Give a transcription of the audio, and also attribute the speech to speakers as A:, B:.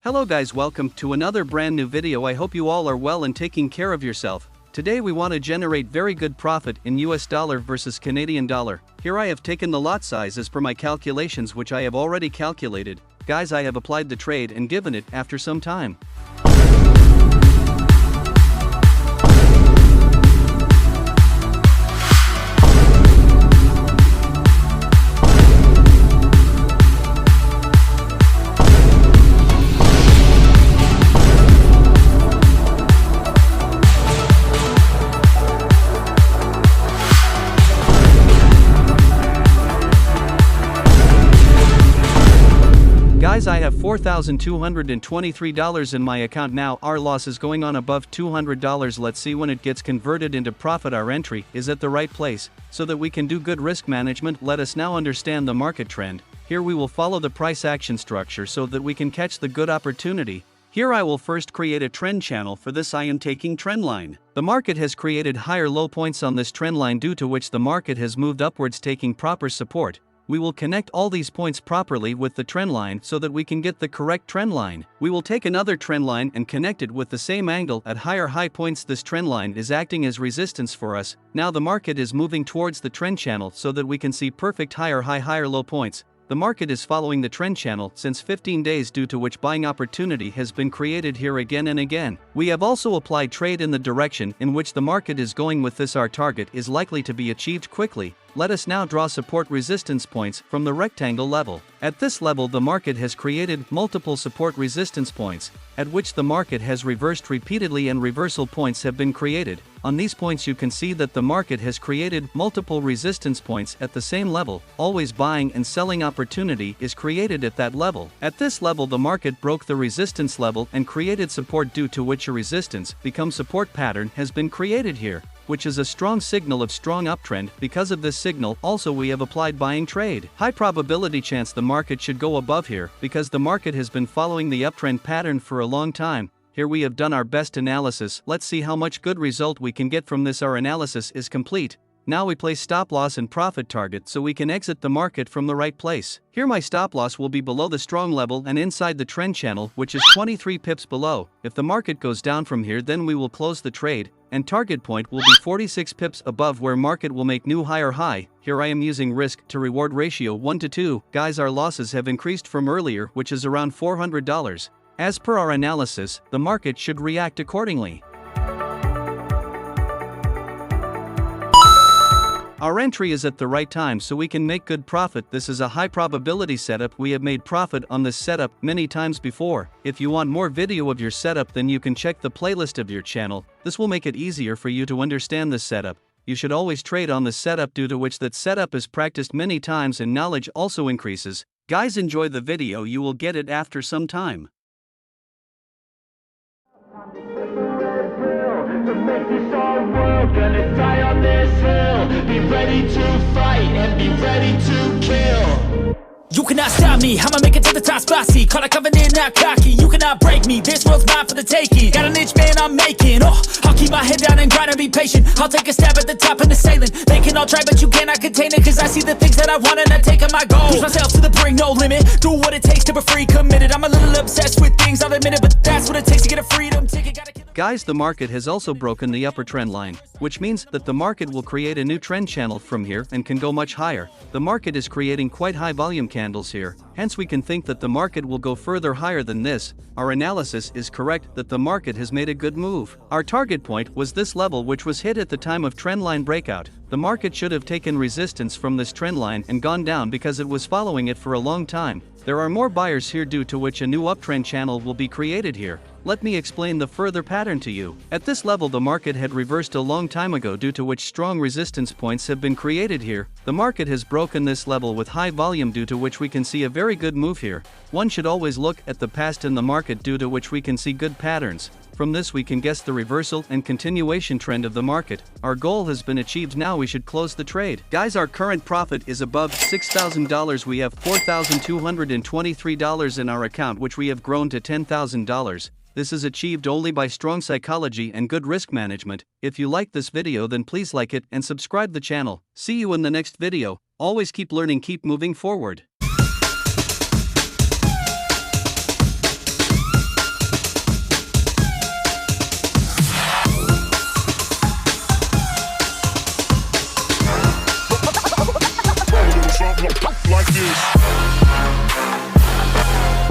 A: Hello guys, welcome to another brand new video. I hope you all are well and taking care of yourself. Today we want to generate very good profit in US dollar versus Canadian dollar. Here I have taken the lot size as per my calculations, which I have already calculated. Guys, I have applied the trade and given it after some time. Guys, I have $4,223 in my account now. Our loss is going on above $200. Let's see when it gets converted into profit. Our entry is at the right place, so that we can do good risk management. Let us now understand the market trend. Here we will follow the price action structure so that we can catch the good opportunity. Here I will first create a trend channel. For this I am taking trend line. The market has created higher low points on this trend line, due to which the market has moved upwards, taking proper support. We will connect all these points properly with the trend line so that we can get the correct trend line. We will take another trend line and connect it with the same angle at higher high points. This trend line is acting as resistance for us. Now the market is moving towards the trend channel so that we can see perfect higher high, higher low points. The market is following the trend channel since 15 days, due to which buying opportunity has been created here again and again. We have also applied trade in the direction in which the market is going. With this, our target is likely to be achieved quickly. Let us now draw support resistance points from the rectangle level. At this level the market has created multiple support resistance points, at which the market has reversed repeatedly and reversal points have been created. On these points you can see that the market has created multiple resistance points at the same level. Always buying and selling opportunity is created at that level. At this level the market broke the resistance level and created support, due to which a resistance become support pattern has been created here, which is a strong signal of strong uptrend. Because of this signal also we have applied buying trade. High probability chance the market should go above here, because the market has been following the uptrend pattern for a long time. Here we have done our best analysis. Let's see how much good result we can get from this. Our analysis is complete. Now we place stop loss and profit target so we can exit the market from the right place. Here my stop loss will be below the strong level and inside the trend channel, which is 23 pips below. If the market goes down from here, then we will close the trade, and target point will be 46 pips above, where market will make new higher high. Here I am using risk to reward ratio 1:2. Guys, our losses have increased from earlier, which is around $400. As per our analysis, the market should react accordingly. Our entry is at the right time so we can make good profit. This is a high probability setup. We have made profit on this setup many times before. If you want more video of your setup, then you can check the playlist of your channel. This will make it easier for you to understand this setup. You should always trade on the setup, due to which that setup is practiced many times and knowledge also increases. Guys, enjoy the video. You will get it after some time.
B: To make this our world, gonna die on this hill. Be ready to fight and be ready to kill. You cannot stop me, I'ma make it to the top, spicy. Call a covenant, not cocky. You cannot break me, this world's mine for the taking. Got an itch, man, I'm making. I'll keep my head down and grind and be patient. I'll take a stab at the top and the sailing. They can all try, but you cannot contain it. Cause I see the things that I want and I take on my goals. Push myself to the brink, no limit. Do what it takes to be free, committed. I'm a little obsessed with things, I'll admit it. But that's what it takes to get a freedom ticket. Gotta kill it.
A: Guys, the market has also broken the upper trend line, which means that the market will create a new trend channel from here and can go much higher. The market is creating quite high volume candles here, hence we can think that the market will go further higher than this. Our analysis is correct that the market has made a good move. Our target point was this level, which was hit at the time of trendline breakout. The market should have taken resistance from this trend line and gone down, because it was following it for a long time. There are more buyers here, due to which a new uptrend channel will be created here. Let me explain the further pattern to you. At this level the market had reversed a long time ago, due to which strong resistance points have been created here. The market has broken this level with high volume, due to which we can see a very good move here. One should always look at the past in the market, due to which we can see good patterns. From this we can guess the reversal and continuation trend of the market. Our goal has been achieved. Now we should close the trade. Guys, our current profit is above $6,000. We have $4,223 in our account, which we have grown to $10,000. This is achieved only by strong psychology and good risk management. If you like this video, then please like it and subscribe the channel. See you in the next video. Always keep learning, keep moving forward.
C: like this.